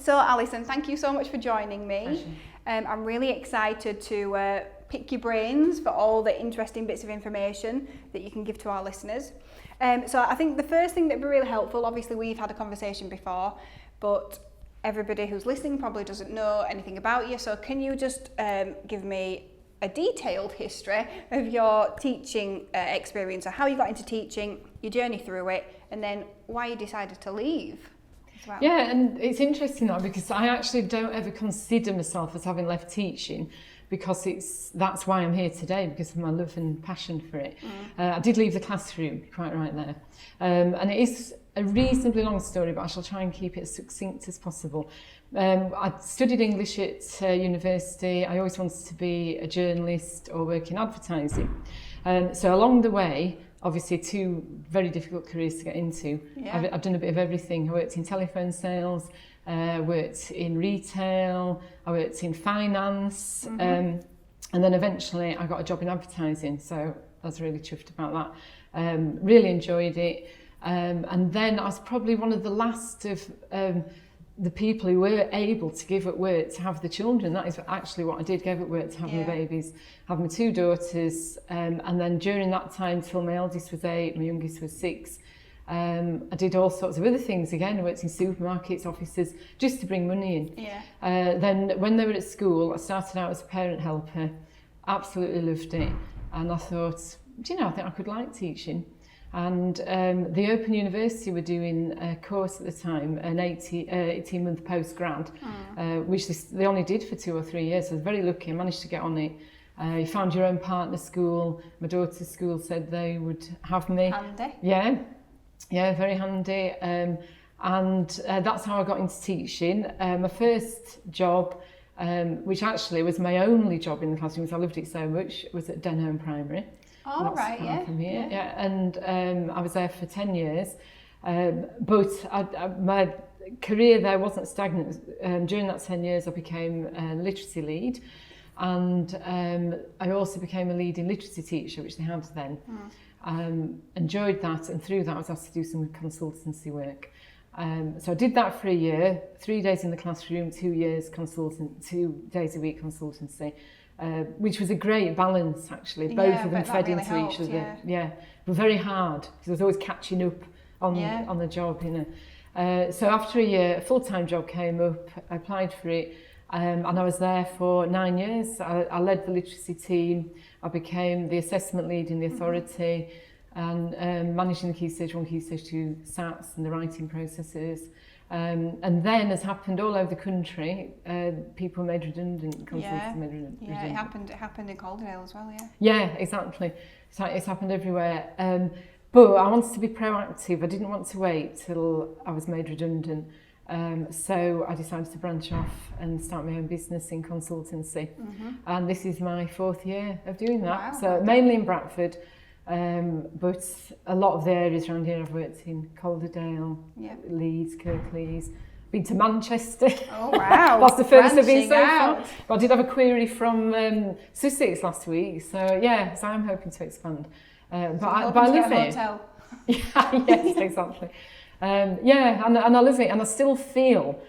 So Alison, thank you so much for joining me. I'm really excited to pick your brains for all the interesting bits of information that you can give to our listeners. So I think the first thing that would be really helpful, obviously we've had a conversation before, but everybody who's listening probably doesn't know anything about you. So can you just give me a detailed history of your teaching experience, or how you got into teaching, your journey through it, and then why you decided to leave as well? Yeah, and it's interesting now because I actually don't ever consider myself as having left teaching, because that's why I'm here today, because of my love and passion for it. I did leave the classroom, quite right there. And it is a reasonably long story, but I shall try and keep it as succinct as possible. I studied English at university. I always wanted to be a journalist or work in advertising. So along the way, obviously two very difficult careers to get into. Yeah. I've done a bit of everything. I worked in telephone sales, worked in retail, I worked in finance, and then eventually I got a job in advertising, so I was really chuffed about that. Really enjoyed it. And then I was probably one of the last of the people who were able to give up work to have the children. That is actually what I did, gave up work to have my babies, have my two daughters, and then during that time till my eldest was 8, my youngest was 6, I did all sorts of other things again. I worked in supermarkets, offices, just to bring money in. Then when they were at school, I started out as a parent helper, absolutely loved it, and I thought, do you know, I think I could like teaching. And the Open University were doing a course at the time, an 18-month post-grad, which they only did for 2 or 3 years. I was very lucky, I managed to get on it. You found your own partner school. My daughter's school said they would have me. Handy. Yeah, very handy. And that's how I got into teaching. My first job, which actually was my only job in the classroom because I loved it so much, was at Denholm Primary. Oh, right, yeah. From here. Yeah. And I was there for 10 years. But my career there wasn't stagnant. During that 10 years, I became a literacy lead. And I also became a leading literacy teacher, which they had then. Enjoyed that, and through that I was asked to do some consultancy work. So I did that for a year, 3 days in the classroom, 2 years 2 days a week consultancy. Which was a great balance actually, both of them fed into each other. Yeah, but very hard because I was always catching up on the job, you know. So after a year, a full-time job came up. I applied for it, and I was there for 9 years. I led the literacy team. I became the assessment lead in the authority, and managing the Key Stage 1, Key Stage 2 SATs and the writing processes. And then, as happened all over the country, people were made redundant, consultants made redundant. Yeah, it happened in Calderdale as well, yeah. Yeah, exactly. So it's happened everywhere. But I wanted to be proactive. I didn't want to wait till I was made redundant. So I decided to branch off and start my own business in consultancy. And this is my 4th year of doing that. Wow, so mainly in Bradford. But a lot of the areas around here I've worked in: Calderdale, Leeds, Kirklees, been to Manchester. Oh wow. That's the furthest I've been so far. But I did have a query from Sussex last week, so yes, I'm hoping to expand. But I live here. Hotel. Yes, exactly. And I love it, and I still feel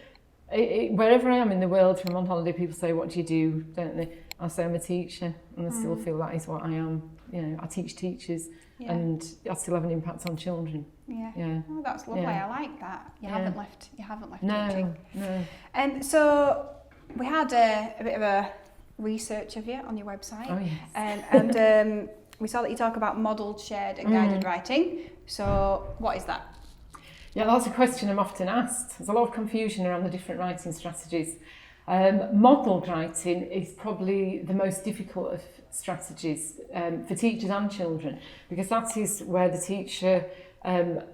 wherever I am in the world, from on holiday, people say, "What do you do?" don't they? I say I'm a teacher, and I still feel that is what I am. You know, I teach teachers, and I still have an impact on children. Yeah. Oh, that's lovely. I like that. You haven't left no, teaching. No. So we had a bit of a research of you on your website. Oh yes. And we saw that you talk about modelled, shared, and guided writing. So what is that? Yeah, that's a question I'm often asked. There's a lot of confusion around the different writing strategies. Modelled writing is probably the most difficult of strategies for teachers and children, because that is where the teacher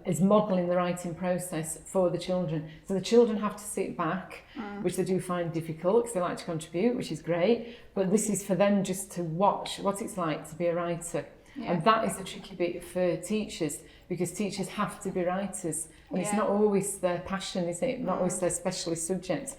is modelling the writing process for the children. So the children have to sit back, which they do find difficult because they like to contribute, which is great, but this is for them just to watch what it's like to be a writer. And that is the tricky bit for teachers, because teachers have to be writers, and it's not always their passion, is it? Not always their specialist subject.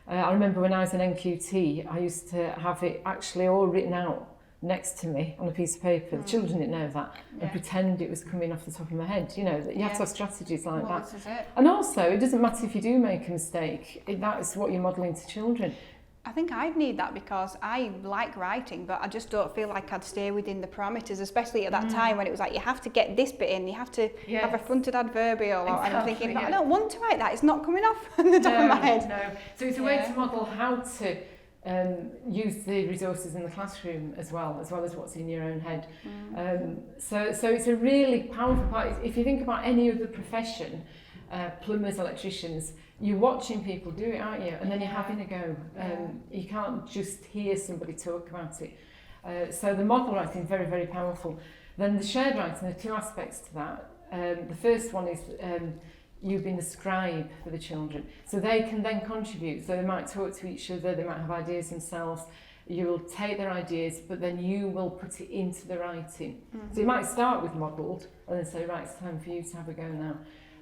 I remember when I was in NQT, I used to have it actually all written out next to me on a piece of paper. The children didn't know that, and pretend it was coming off the top of my head. You know, that you have to have strategies like that. This is it. And also, it doesn't matter if you do make a mistake. That is what you're modelling to children. I think I'd need that because I like writing, but I just don't feel like I'd stay within the parameters, especially at that time when it was like, you have to get this bit in, you have to have a fronted adverbial. Exactly, and I'm thinking, but I don't want to write that, it's not coming off the top of my head. No. So it's a way to model how to use the resources in the classroom as well as what's in your own head. So it's a really powerful part. If you think about any other profession, plumbers, electricians, you're watching people do it, aren't you? And then you're having a go. You can't just hear somebody talk about it. So the model writing is very, very powerful. Then the shared writing, there are two aspects to that. The first one is you being the scribe for the children. So they can then contribute. So they might talk to each other, they might have ideas themselves. You will take their ideas, but then you will put it into the writing. So you might start with modelled and then say, right, it's time for you to have a go now.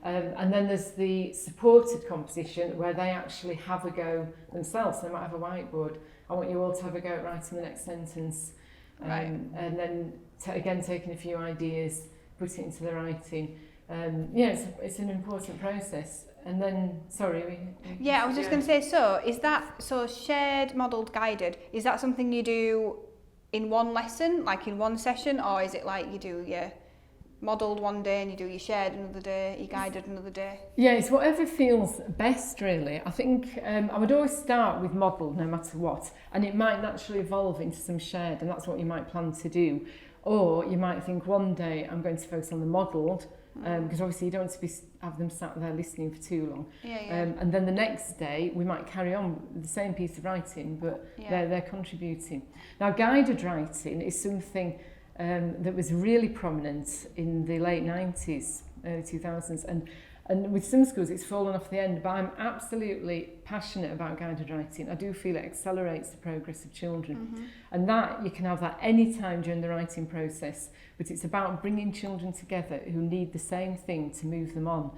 And then there's the supported composition where they actually have a go themselves. They might have a whiteboard. I want you all to have a go at writing the next sentence. And then again, taking a few ideas, put it into the writing. It's an important process. And then, I was just going to say, so is that, shared, modelled, guided, is that something you do in one lesson, like in one session, or is it like you do your modelled one day and you do your shared another day, your guided another day? Yeah, it's whatever feels best, really. I think I would always start with modelled no matter what, and it might naturally evolve into some shared, and that's what you might plan to do. Or you might think one day I'm going to focus on the modelled, because obviously you don't want to have them sat there listening for too long. And then the next day we might carry on with the same piece of writing, but they're contributing. Now, guided writing is something that was really prominent in the late 90s, early 2000s, and with some schools it's fallen off the end, but I'm absolutely passionate about guided writing. I do feel it accelerates the progress of children, and that you can have that any time during the writing process, but it's about bringing children together who need the same thing to move them on.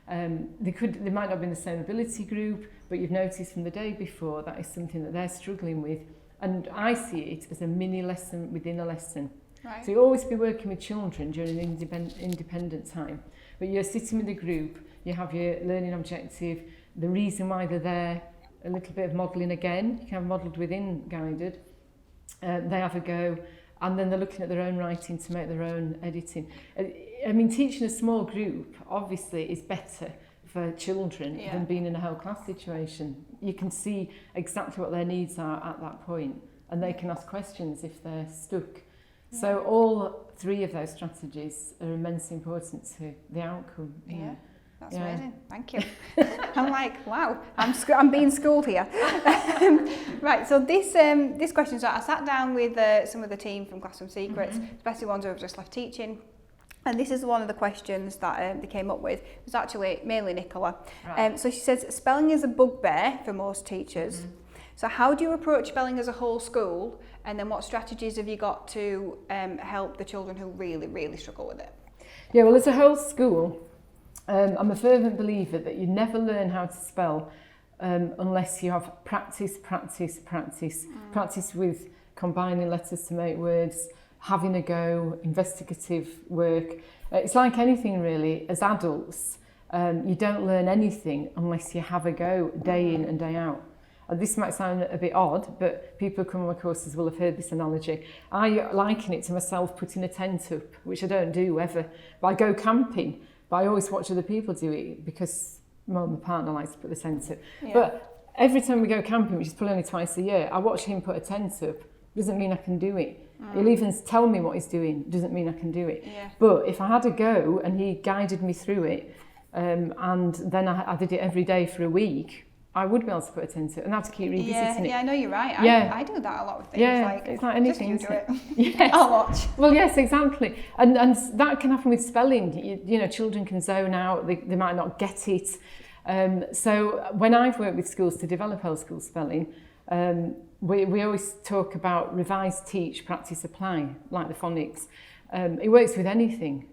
They might not be in the same ability group, but you've noticed from the day before that is something that they're struggling with, and I see it as a mini lesson within a lesson. Right. So you'll always be working with children during an independent time, but you're sitting with a group, you have your learning objective, the reason why they're there, a little bit of modelling again, you can have modelled within guided, they have a go, and then they're looking at their own writing to make their own editing. I mean, teaching a small group obviously is better for children than being in a whole class situation. You can see exactly what their needs are at that point, and they can ask questions if they're stuck. So all three of those strategies are immensely important to the outcome. That's amazing. Thank you. I'm like, wow, I'm being schooled here. Right, so this question, so I sat down with some of the team from Classroom Secrets, especially ones who have just left teaching, and this is one of the questions that they came up with. It was actually mainly Nicola. Right. So she says, spelling is a bugbear for most teachers. So how do you approach spelling as a whole school? And then what strategies have you got to help the children who really, really struggle with it? Yeah, well, as a whole school, I'm a fervent believer that you never learn how to spell unless you have practice with combining letters to make words, having a go, investigative work. It's like anything really, as adults, you don't learn anything unless you have a go day in and day out. This might sound a bit odd, but people who come on my courses will have heard this analogy. I liken it to myself putting a tent up, which I don't do ever. But I go camping, but I always watch other people do it because my partner likes to put the tent up. But every time we go camping, which is probably only twice a year, I watch him put a tent up. Doesn't mean I can do it. He'll even tell me what he's doing. Doesn't mean I can do it. But if I had a go and he guided me through it, and then I did it every day for a week, I would be able to put a tent up and have to keep revisiting it. Yeah, I know you're right. I do that a lot with things. Yeah, it's like anything. Just you do it. Yes. I'll watch. Well, yes, exactly. And that can happen with spelling. You know, children can zone out. They might not get it. So when I've worked with schools to develop whole school spelling, we always talk about revise, teach, practice, apply, like the phonics. It works with anything,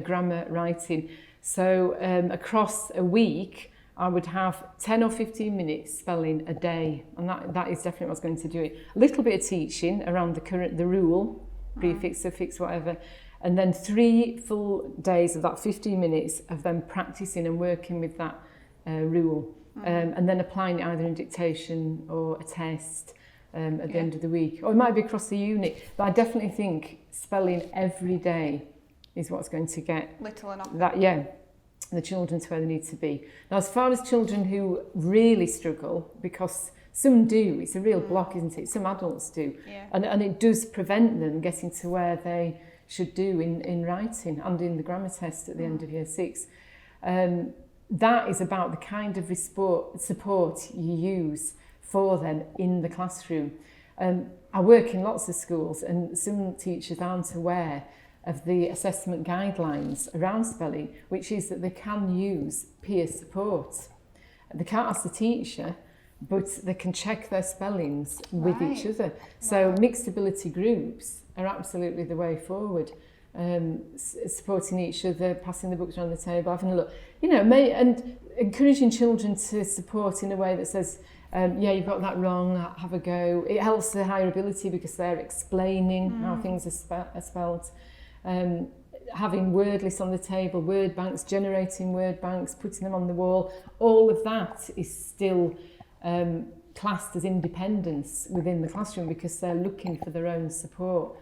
grammar, writing. So across a week, I would have 10 or 15 minutes spelling a day, and that is definitely what's going to do it. A little bit of teaching around the rule, prefix, suffix, whatever, and then 3 full days of that 15 minutes of them practicing and working with that rule, and then applying it either in dictation or a test at the end of the week, or it might be across the unit. But I definitely think spelling every day is what's going to get little and often. The children to where they need to be. Now, as far as children who really struggle, because some do, it's a real block, isn't it? Some adults do. Yeah. And it does prevent them getting to where they should do in writing and in the grammar test at the end of year 6. That is about the kind of support you use for them in the classroom. I work in lots of schools, and some teachers aren't aware of the assessment guidelines around spelling, which is that they can use peer support. They can't ask the teacher, but they can check their spellings with each other. So mixed ability groups are absolutely the way forward. Supporting each other, passing the books around the table, having a look, and encouraging children to support in a way that says, you've got that wrong, have a go. It helps the higher ability because they're explaining how things are spelled. Having word lists on the table, word banks, generating word banks, putting them on the wall, all of that is still classed as independence within the classroom because they're looking for their own support.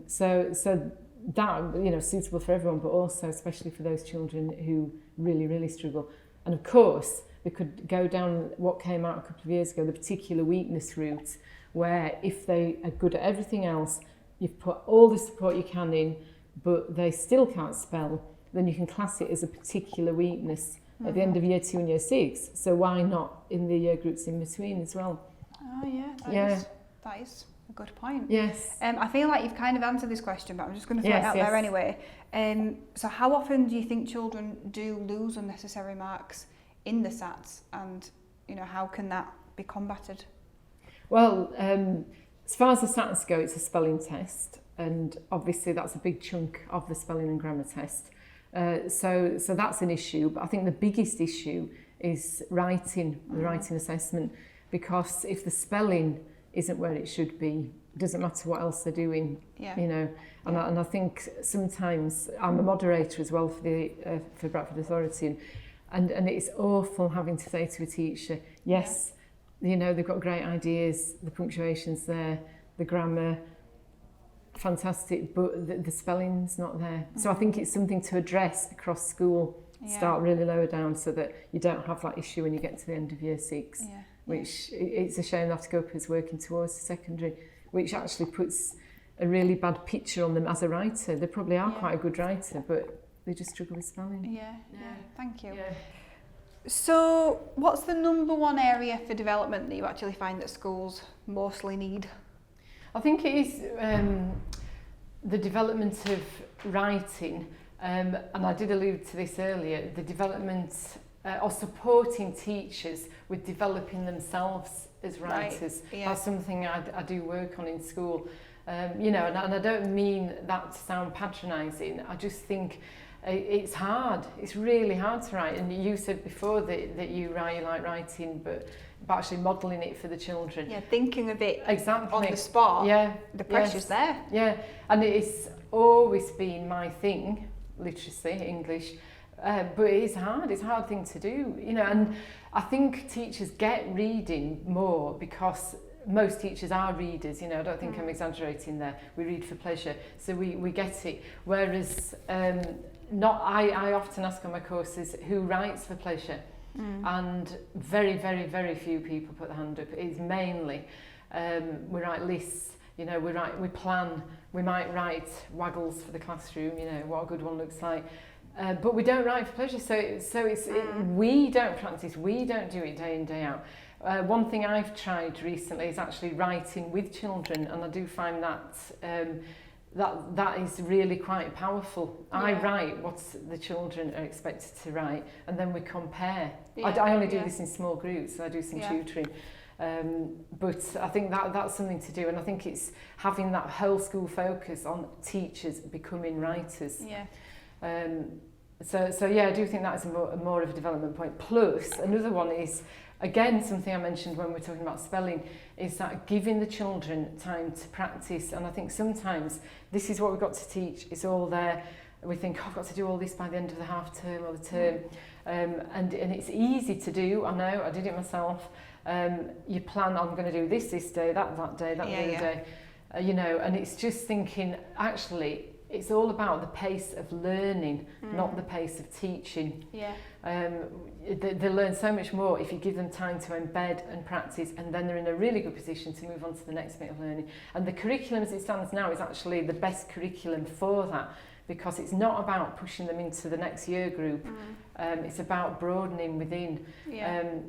So that, suitable for everyone, but also especially for those children who really, really struggle. And of course, they could go down what came out a couple of years ago, the particular weakness route, where if they are good at everything else, you've put all the support you can in, but they still can't spell, then you can class it as a particular weakness at the end of year 2 and year 6. So why not in the year groups in between as well? Oh yeah, that is a good point. Yes. I feel like you've kind of answered this question, but I'm just going to throw it out there anyway. So how often do you think children do lose unnecessary marks in the SATs, and how can that be combated? Well, as far as the SATs go, it's a spelling test, and obviously that's a big chunk of the spelling and grammar test. So that's an issue, but I think the biggest issue is writing, the writing assessment, because if the spelling isn't where it should be, it doesn't matter what else they're doing, and I think sometimes I'm a moderator as well for Bradford Authority, and it's awful having to say to a teacher, yes, they've got great ideas, the punctuation's there, the grammar, fantastic, but the spelling's not there. So I think it's something to address across school, start really lower down so that you don't have that issue when you get to the end of year 6, which it's a shame they have to go up as working towards the secondary, which actually puts a really bad picture on them as a writer. They probably are quite a good writer, but they just struggle with spelling. Thank you. Yeah. So what's the number one area for development that you actually find that schools mostly need? I think it is the development of writing, and I did allude to this earlier, the development or supporting teachers with developing themselves as writers. That's something I do work on in school. And I don't mean that to sound patronising. I just think it's hard. It's really hard to write. And you said before that you like writing, but actually modelling it for the children. Yeah, thinking of it exactly on the spot. Yeah, the pressure's there. Yeah, and it's always been my thing, literacy, English. But it is hard. It's a hard thing to do, And I think teachers get reading more because most teachers are readers, I don't think I'm exaggerating there. We read for pleasure, so we get it. Whereas I often ask on my courses who writes for pleasure, and very, very, very few people put their hand up. It's mainly we write lists, we plan. We might write waggles for the classroom, what a good one looks like. But we don't write for pleasure, so it's we don't practice, we don't do it day in, day out. One thing I've tried recently is actually writing with children, and I do find that is really quite powerful. I write what the children are expected to write, and then we compare. I only do this in small groups, so I do some tutoring. But I think that's something to do, and I think it's having that whole school focus on teachers becoming writers. So yeah, I do think that's more of a development point. Plus, another one is, again, something I mentioned when we were talking about spelling, is that giving the children time to practice. And I think sometimes this is what we've got to teach. It's all there. We think, oh, I've got to do all this by the end of the half term or the term. And it's easy to do. I know, I did it myself. You plan, I'm going to do this day, that day, that day. You know, and it's just thinking, actually, it's all about the pace of learning, not the pace of teaching. Yeah. They learn so much more if you give them time to embed and practice, and then they're in a really good position to move on to the next bit of learning. And the curriculum as it stands now is actually the best curriculum for that, because it's not about pushing them into the next year group. It's about broadening within,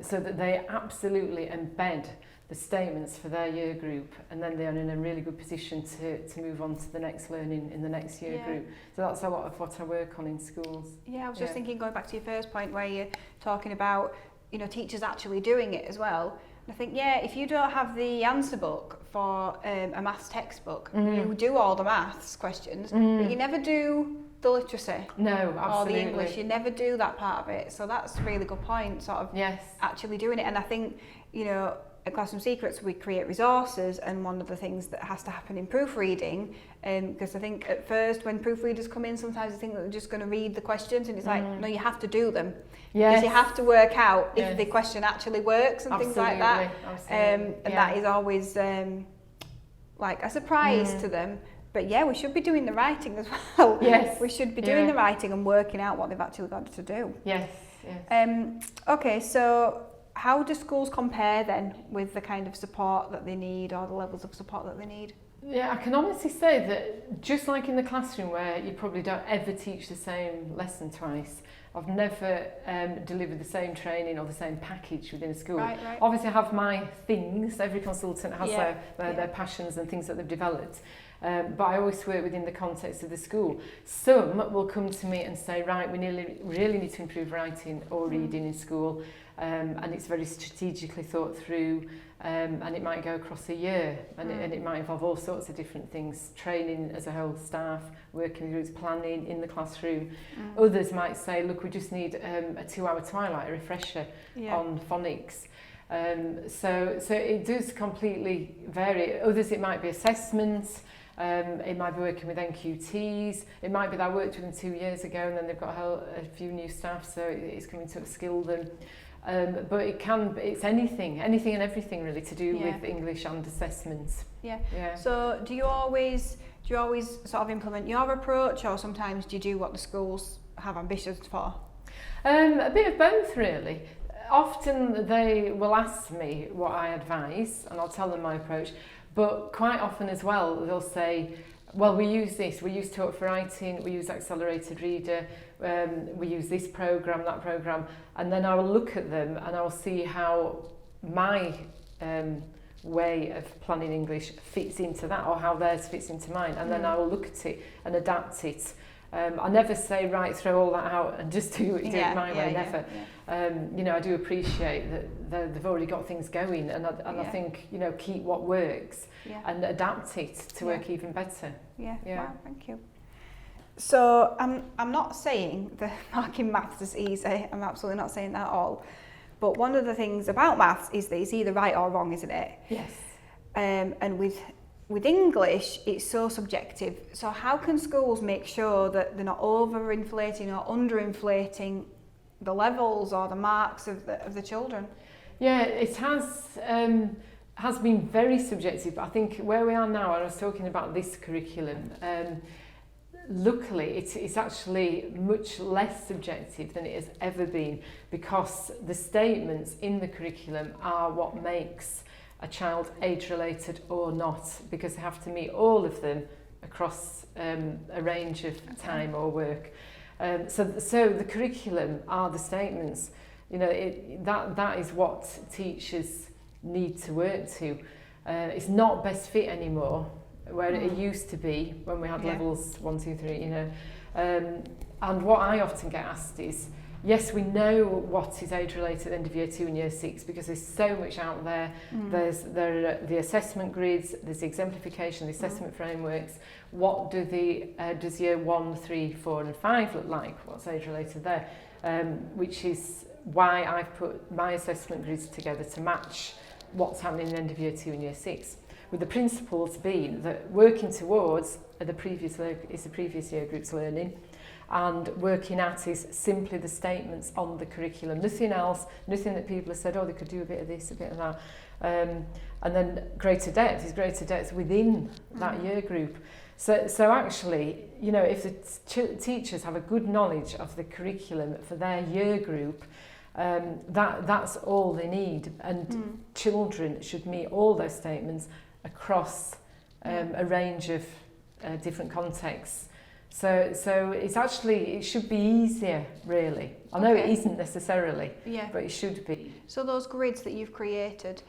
so that they absolutely embed the statements for their year group, and then they're in a really good position to move on to the next learning in the next year group. So that's a lot of what I work on in schools. Yeah, I was just thinking, going back to your first point where you're talking about, you know, teachers actually doing it as well. I think, if you don't have the answer book for a maths textbook, you do all the maths questions, but you never do the literacy. No, absolutely. Or the English, you never do that part of it. So that's a really good point, sort of actually doing it. And I think, you know, at Classroom Secrets, we create resources, and one of the things that has to happen in proofreading, because I think at first when proofreaders come in, sometimes they think that they're just going to read the questions, and it's like, no, you have to do them. Because you have to work out if the question actually works and things like that. And that is always like a surprise to them. But we should be doing the writing as well. Yes. We should be doing the writing and working out what they've actually got to do. Yes. Okay, so how do schools compare then with the kind of support that they need, or the levels of support that they need? Yeah, I can honestly say that just like in the classroom, where you probably don't ever teach the same lesson twice, I've never delivered the same training or the same package within a school. Right. Obviously I have my things, every consultant has their passions and things that they've developed. But I always work within the context of the school. Some will come to me and say, right, we really need to improve writing or reading in school, and it's very strategically thought through, and it might go across a year, and it might involve all sorts of different things, training as a whole staff, working groups, planning in the classroom. Others might say, look, we just need a 2-hour twilight, a refresher on phonics. So it does completely vary. Others, it might be assessments. It might be working with NQTs. It might be that I worked with them 2 years ago, and then they've got a few new staff, so it's coming to upskill them. But it's anything and everything really to do with English and assessments. So do you always sort of implement your approach, or sometimes do you do what the schools have ambitions for? A bit of both really. Often they will ask me what I advise, and I'll tell them my approach. But quite often as well, they'll say, well, we use this, we use Talk for Writing, we use Accelerated Reader, we use this programme, that programme, and then I will look at them and I will see how my way of planning English fits into that, or how theirs fits into mine, and then I will look at it and adapt it. I never say, right, throw all that out and just do it my way, never. You know, I do appreciate that they've already got things going, and I think, you know, keep what works and adapt it to work even better. Wow, thank you. So I'm not saying that marking maths is easy, I'm absolutely not saying that at all, but one of the things about maths is that it's either right or wrong, isn't it? Yes. And with English, it's so subjective. So how can schools make sure that they're not overinflating or underinflating the levels or the marks of the children? Yeah, it has been very subjective. I think where we are now, and I was talking about this curriculum, luckily it's actually much less subjective than it has ever been, because the statements in the curriculum are what makes a child age-related or not, because they have to meet all of them across a range of time or work. So the curriculum are the statements. You know, that is what teachers need to work to. It's not best fit anymore, where it used to be when we had levels 1, 2, 3. You know, and what I often get asked is, yes, we know what is age-related at the end of year 2 and year 6 because there's so much out there. There are the assessment grids, there's the exemplification, the assessment frameworks. What do does year 1, 3, 4 and 5 look like? What's age-related there? Which is why I've put my assessment grids together to match what's happening at the end of year 2 and year 6. With the principles being that working towards the previous year group's learning, and working at is simply the statements on the curriculum, nothing else, nothing that people have said, oh, they could do a bit of this, a bit of that. And then greater depth within that year group. So actually, you know, if the teachers have a good knowledge of the curriculum for their year group, that's all they need. And children should meet all those statements across a range of different contexts. So it's actually, it should be easier, really. I know it isn't necessarily, but it should be. So those grids that you've created,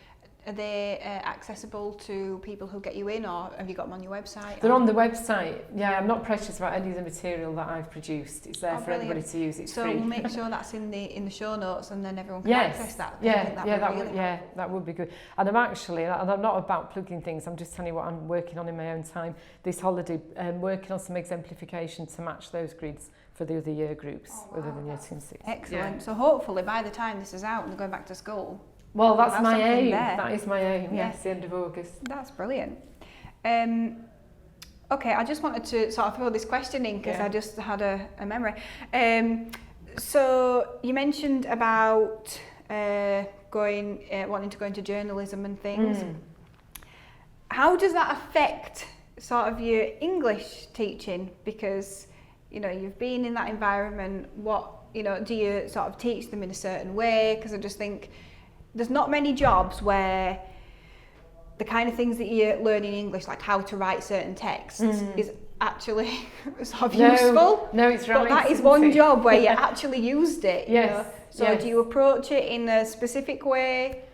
are they accessible to people who get you in, or have you got them on your website? They're on the website. Yeah, I'm not precious about any of the material that I've produced. It's there for everybody to use. It's free. So we'll make sure that's in the show notes, and then everyone can access that. That would be good. And I'm actually, and I'm not about plugging things, I'm just telling you what I'm working on in my own time. This holiday, working on some exemplification to match those grids for the other year groups, other than year 2 and 6. Excellent. So hopefully by the time this is out and they're going back to school, well, that's my aim. That is my aim, yes, the end of August. That's brilliant. Okay, I just wanted to sort of throw this question in because I just had a memory. So you mentioned about wanting to go into journalism and things. How does that affect sort of your English teaching? Because, you know, you've been in that environment. Do you sort of teach them in a certain way? Because I just think there's not many jobs where the kind of things that you learn in English, like how to write certain texts, is actually sort of useful. No, it's right. But that is one job where you actually used it. Yes. You know? So do you approach it in a specific way?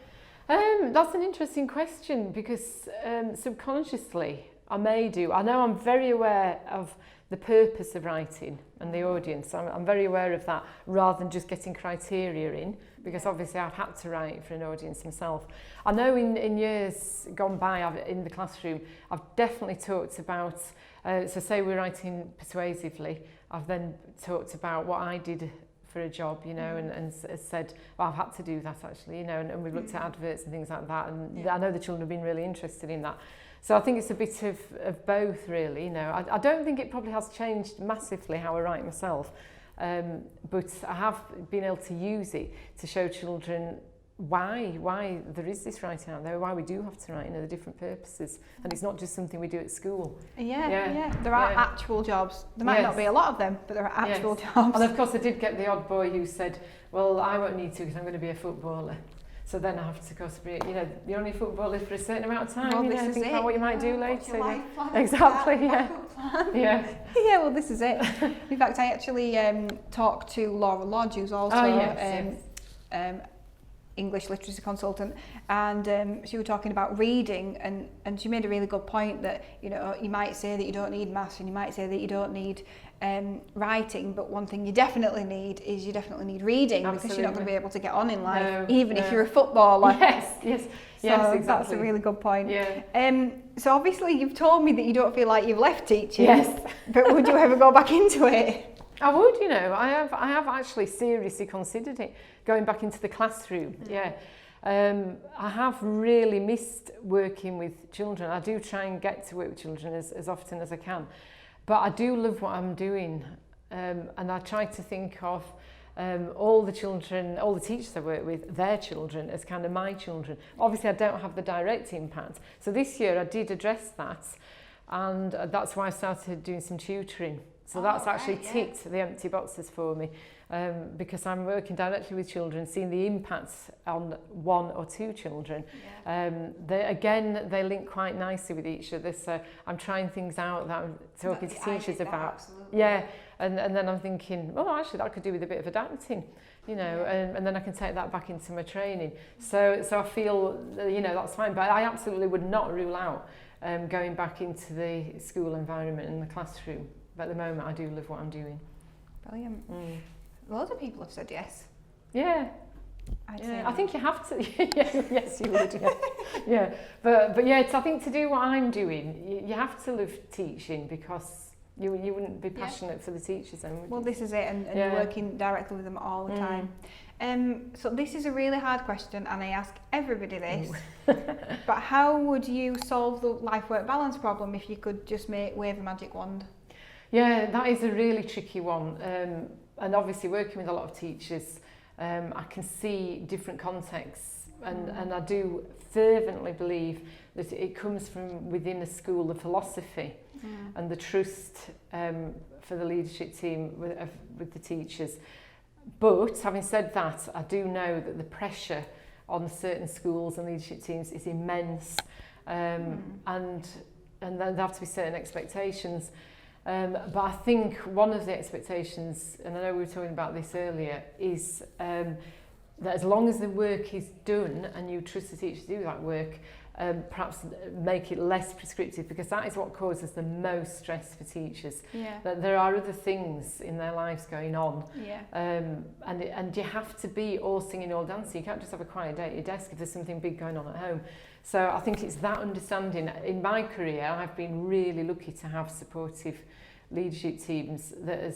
That's an interesting question because subconsciously I may do. I know I'm very aware of the purpose of writing and the audience. I'm very aware of that rather than just getting criteria in, because obviously I've had to write for an audience myself. I know in years gone by in the classroom, I've definitely talked about, so say we're writing persuasively, I've then talked about what I did for a job, you know, and said, well, I've had to do that actually, you know, and we've looked at adverts and things like that, and I know the children have been really interested in that. So I think it's a bit of both, really. You know, I don't think it probably has changed massively how I write myself, but I have been able to use it to show children why there is this writing out there, why we do have to write, you know, the different purposes, and it's not just something we do at school. There are actual jobs. There might not be a lot of them, but there are actual jobs. And of course I did get the odd boy who said, well, I won't need to because I'm going to be a footballer. So then I have to go, you know, you're only a footballer for a certain amount of time. Well, you know, think about what you might do later. Exactly, well, this is it. In fact, I actually talked to Laura Lodge, who's also English literacy consultant, and she was talking about reading, and she made a really good point that, you know, you might say that you don't need maths and you might say that you don't need writing, but one thing you definitely need is reading. Absolutely. Because you're not going to be able to get on in life, even if you're a footballer. Yes, exactly. That's a really good point. So obviously you've told me that you don't feel like you've left teaching. Yes. But would you ever go back into it? I would, you know. I have actually seriously considered it, going back into the classroom. I have really missed working with children. I do try and get to work with children as often as I can. But I do love what I'm doing, and I try to think of all the children, all the teachers I work with, their children as kind of my children. Obviously I don't have the direct impact. So this year I did address that, and that's why I started doing some tutoring. So that's actually ticked the empty boxes for me, because I'm working directly with children, seeing the impacts on 1 or 2 children. They link quite nicely with each other. So I'm trying things out that I'm talking to teachers about. And then I'm thinking, oh, actually that could do with a bit of adapting, you know, and then I can take that back into my training. So I feel, you know, that's fine. But I absolutely would not rule out going back into the school environment and the classroom. But at the moment, I do love what I'm doing. Brilliant. loads of people have said yes. Yeah. I'd say I think you have to. Yes, you would. Yeah. But yeah, I think to do what I'm doing, you have to love teaching, because you wouldn't be passionate for the teachers then, would Well, you? this is it, and you're working directly with them all the time. So this is a really hard question, and I ask everybody this. But how would you solve the life-work balance problem if you could just wave a magic wand? Yeah, that is a really tricky one. And obviously working with a lot of teachers, I can see different contexts, and I do fervently believe that it comes from within a school, the philosophy and the trust for the leadership team with the teachers. But having said that, I do know that the pressure on certain schools and leadership teams is immense, and there have to be certain expectations. But I think one of the expectations, and I know we were talking about this earlier, is that as long as the work is done and you trust the teacher to do that work, perhaps make it less prescriptive, because that is what causes the most stress for teachers. That there are other things in their lives going on, and you have to be all singing, all dancing. You can't just have a quiet day at your desk if there's something big going on at home. So I think it's that understanding. In my career, I've been really lucky to have supportive leadership teams that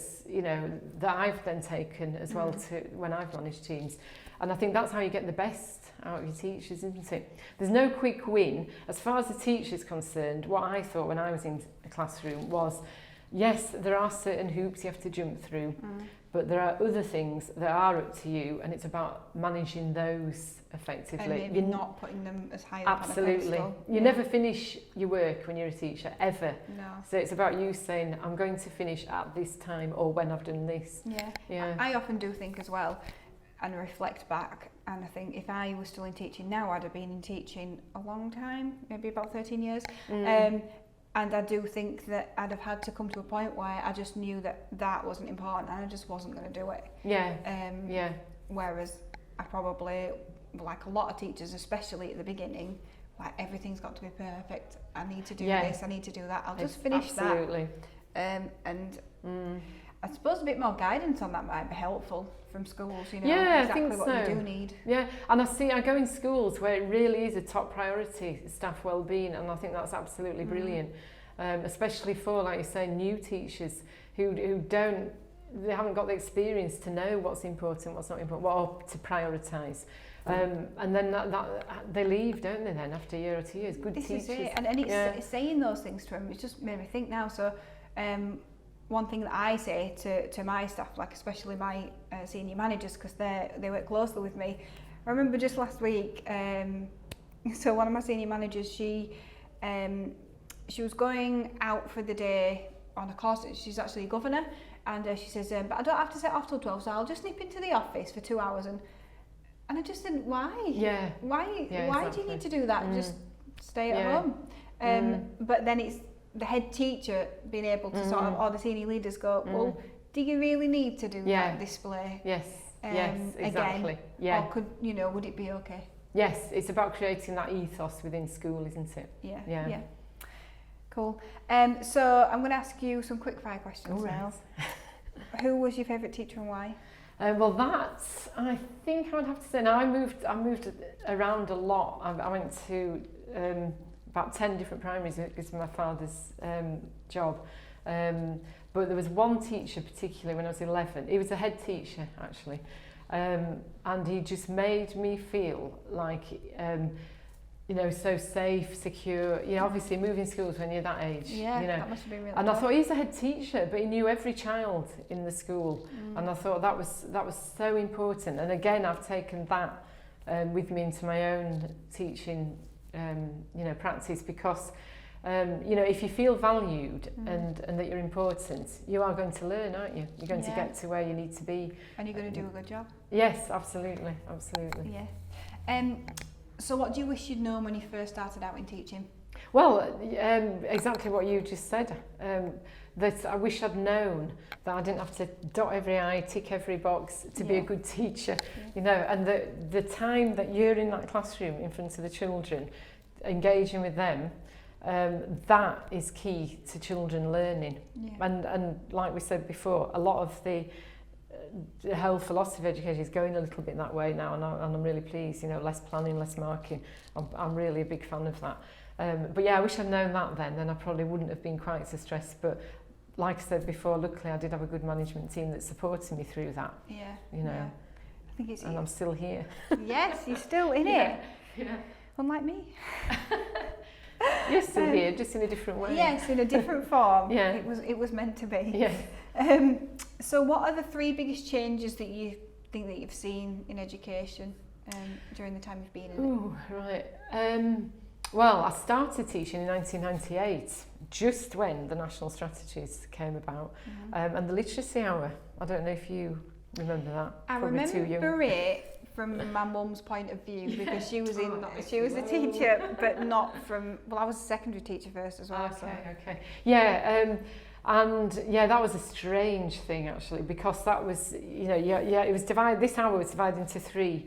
I've then taken as well to when I've managed teams. And I think that's how you get the best out of your teachers, isn't it? There's no quick win. As far as the teacher's concerned, what I thought when I was in a classroom was, yes, there are certain hoops you have to jump through, but there are other things that are up to you, and it's about managing those effectively. And maybe not putting them as high up Absolutely. on a pedestal. You never finish your work when you're a teacher, ever. No. So it's about you saying, I'm going to finish at this time, or when I've done this. Yeah. I often do think as well, and reflect back, and I think if I was still in teaching now, I'd have been in teaching a long time, maybe about 13 years. And I do think that I'd have had to come to a point where I just knew that wasn't important, and I just wasn't going to do it. Whereas I probably, like a lot of teachers, especially at the beginning, like everything's got to be perfect. I need to do this, I need to do that. I'll just finish Absolutely. that. I suppose a bit more guidance on that might be helpful from schools, I exactly think what so. you do need. Yeah, and I go in schools where it really is a top priority, staff well-being, and I think that's absolutely brilliant, especially for, like you say, new teachers who they haven't got the experience to know what's important, what's not important, or to prioritise. And then that they leave, don't they, then, after a year or 2 years? Good This teachers. is it, and it's saying those things to them, it just made me think now. So one thing that I say to my staff, like especially my senior managers, because they work closely with me. I remember just last week, so one of my senior managers, she was going out for the day on a course. She's actually a governor, and she says, but I don't have to set off till 12, so I'll just nip into the office for 2 hours. And I just didn't, why? Why do you need to do that? Just stay at home. But then it's the head teacher being able to sort of, or the senior leaders go, well, do you really need to do that display? Yes, exactly. Again? Or could, would it be okay? Yes, it's about creating that ethos within school, isn't it? Yeah. Cool. So I'm going to ask you some quick fire questions now. Who was your favourite teacher and why? Well, that's, I think I would have to say, now I moved around a lot. I went to about 10 different primaries because of my father's job. But there was one teacher particularly when I was 11. He was a head teacher, actually. And he just made me feel like, so safe, secure. Obviously moving schools when you're that age. That must have been really And tough. I thought, he's a head teacher, but he knew every child in the school. And I thought that was so important. And again, I've taken that with me into my own teaching, practice, because, if you feel valued and that you're important, you are going to learn, aren't you? You're going to get to where you need to be. And you're going to do a good job. Yes, absolutely. Yeah. So what do you wish you'd known when you first started out in teaching? Well, exactly what you just said. That I wish I'd known that I didn't have to dot every I, tick every box to be a good teacher, and the time that you're in that classroom in front of the children, engaging with them, that is key to children learning. And like we said before, a lot of the the whole philosophy of education is going a little bit that way now, and I'm really pleased, you know, less planning, less marking. I'm really a big fan of that. But yeah, I wish I'd known that then I probably wouldn't have been quite so stressed. But like I said before, luckily I did have a good management team that supported me through that. Yeah. You know. Yeah. I think it's. And I'm still here. Yes, you're still in it. Yeah. Unlike me. You're still here, just in a different way. Yes, in a different form. Yeah. It was meant to be. Yeah. So what are the 3 biggest changes that you think that you've seen in education during the time you've been in it? Ooh, right. Well, I started teaching in 1998, just when the national strategies came about, and the literacy hour. I don't know if you remember that. I remember it from my mum's point of view, because she was a teacher, but not from. Well, I was a secondary teacher first as well. Okay. Yeah. And yeah, that was a strange thing actually, because that was, you know, it was divided. This hour was divided into 3.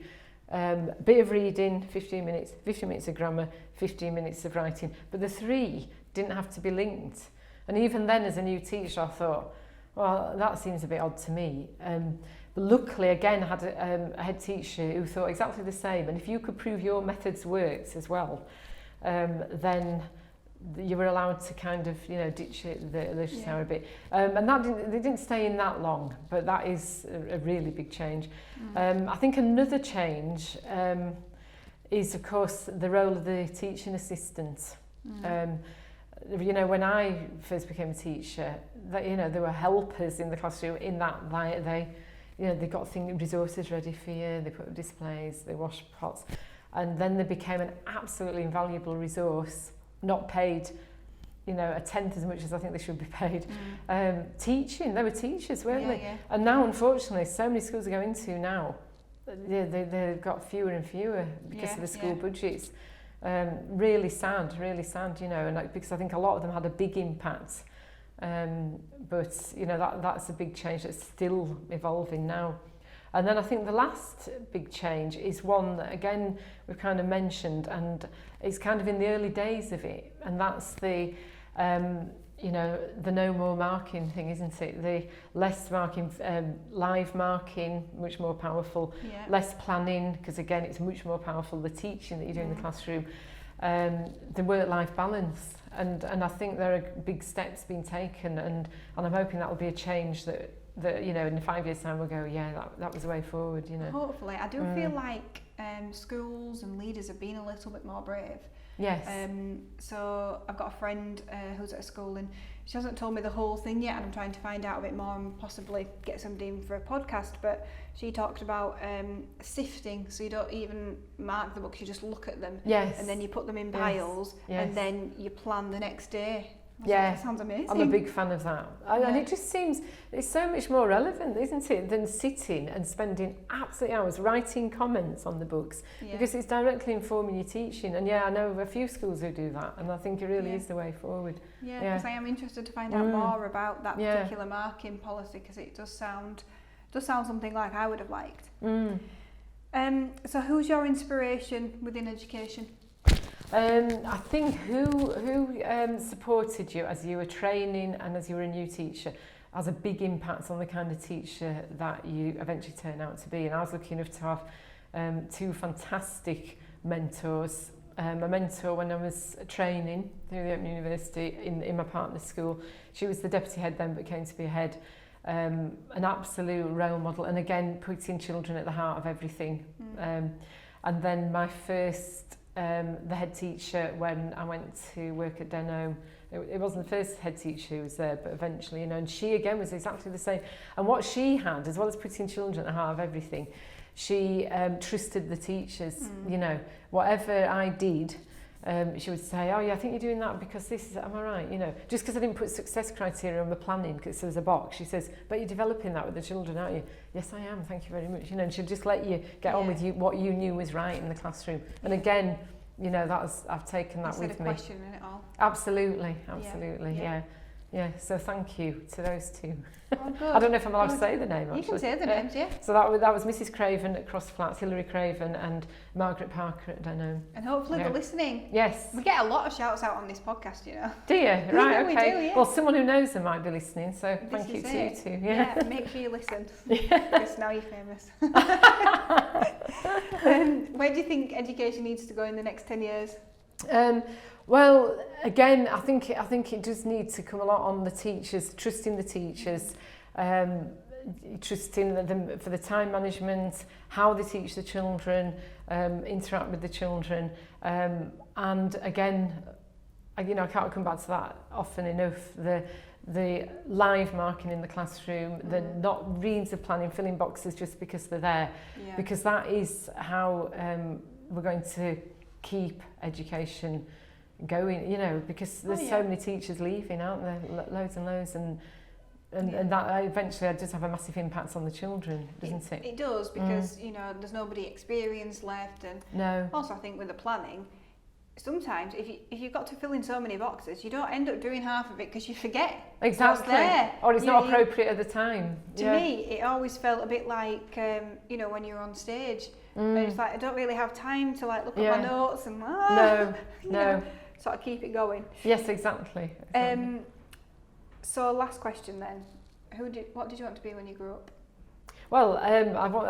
Bit of reading, 15 minutes of grammar, 15 minutes of writing. But the 3 didn't have to be linked. And even then, as a new teacher, I thought, well, that seems a bit odd to me. But luckily, again, I had a head teacher who thought exactly the same. And if you could prove your methods worked as well, then you were allowed to kind of, you know, ditch it, the literacy hour a bit. And they didn't stay in that long, but that is a really big change. I think another change is, of course, the role of the teaching assistant. You know, when I first became a teacher, that, you know, there were helpers in the classroom in that they you know, they got resources ready for you, they put up displays, they washed pots, and then they became an absolutely invaluable resource, not paid, you know, a tenth as much as I think they should be paid. Teaching, they were teachers, weren't they? Yeah. And now, unfortunately, so many schools I go into now, they've got fewer and fewer because of the school budgets. Really sad, you know, and because I think a lot of them had a big impact. But, you know, that's a big change that's still evolving now. And then I think the last big change is one that, again, we've kind of mentioned, and it's kind of in the early days of it, and that's the, you know, the no more marking thing, isn't it? The less marking, live marking, much more powerful, less planning, because again, it's much more powerful, the teaching that you do in the classroom, the work-life balance. And I think there are big steps being taken, and I'm hoping that will be a change that you know, in 5 years' time we'll go, that was the way forward, you know. Hopefully. I do feel like schools and leaders have been a little bit more brave. Yes. So I've got a friend who's at a school, and she hasn't told me the whole thing yet, and I'm trying to find out a bit more and possibly get somebody in for a podcast, but she talked about sifting, so you don't even mark the books, you just look at them, and then you put them in piles, and then you plan the next day. That sounds amazing. I'm a big fan of that. And it just seems it's so much more relevant, isn't it, than sitting and spending absolute hours writing comments on the books, because it's directly informing your teaching. And I know of a few schools who do that, and I think it really is the way forward. Because I am interested to find out more about that particular marking policy, because it does sound something like I would have liked. So who's your inspiration within education? I think who supported you as you were training and as you were a new teacher has a big impact on the kind of teacher that you eventually turn out to be. And I was lucky enough to have 2 fantastic mentors. A mentor when I was training through the Open University in my partner's school. She was the deputy head then, but came to be a head. An absolute role model, and again putting children at the heart of everything. And then my first the head teacher when I went to work at Denham, it wasn't the first head teacher who was there, but eventually, you know, and she again was exactly the same. And what she had, as well as putting children at the heart of everything, she trusted the teachers. You know, whatever I did, she would say, oh yeah, I think you're doing that because this is, am I right? You know, just because I didn't put success criteria on the planning because there was a box, she says, but you're developing that with the children, aren't you? Yes, I am, thank you very much. You know, and she'll just let you get on with what you knew was right in the classroom. And again, you know, I've taken that with me. Instead of questioning it all. Absolutely, Yeah, so thank you to those two. Oh, good. I don't know if I'm allowed to say the name, actually. You can say the names, yeah. So that was Mrs. Craven at Cross Flats, Hilary Craven, and Margaret Parker at Denham. And hopefully they're listening. Yes. We get a lot of shouts out on this podcast, you know. Do you? Right, Yeah, okay. we do, yeah. Well, someone who knows them might be listening, so This thank you is to you it. too. Yeah, make sure you listen. Because now you're famous. Where do you think education needs to go in the next 10 years? Well, again, I think it does need to come a lot on the teachers, trusting the teachers, trusting them for the time management, how they teach the children, interact with the children, and again, I can't come back to that often enough. The live marking in the classroom, the not reams of planning, filling boxes just because they're there, because that is how we're going to keep education going, because there's so many teachers leaving, aren't there? Loads and loads, and that eventually does have a massive impact on the children, doesn't it? It does, because there's nobody experienced left, and also I think with the planning, sometimes if you've got to fill in so many boxes, you don't end up doing half of it because you forget what's there. Or it's not appropriate at the time. To me, it always felt a bit like when you're on stage, and it's like I don't really have time to look at my notes and sort of keep it going. Yes, exactly. So last question then, what did you want to be when you grew up? Well, I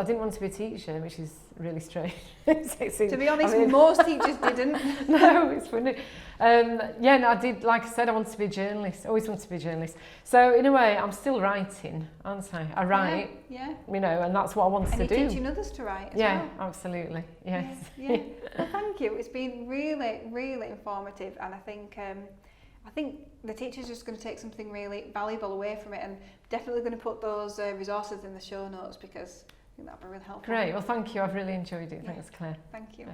didn't want to be a teacher, which is really strange. To be honest, most teachers didn't. No, it's funny. I did, like I said, I wanted to be a journalist, always wanted to be a journalist. So in a way, I'm still writing, aren't I? I write, and that's what I wanted to do. And you're teaching others to write as well. Yeah, absolutely, yes. Yeah. Well, thank you. It's been really, really informative, and I think the teacher's just going to take something really valuable away from it, and definitely going to put those resources in the show notes, because I think that'll be really helpful. Great, well thank you, I've really enjoyed it. Thanks, Claire. Thank you.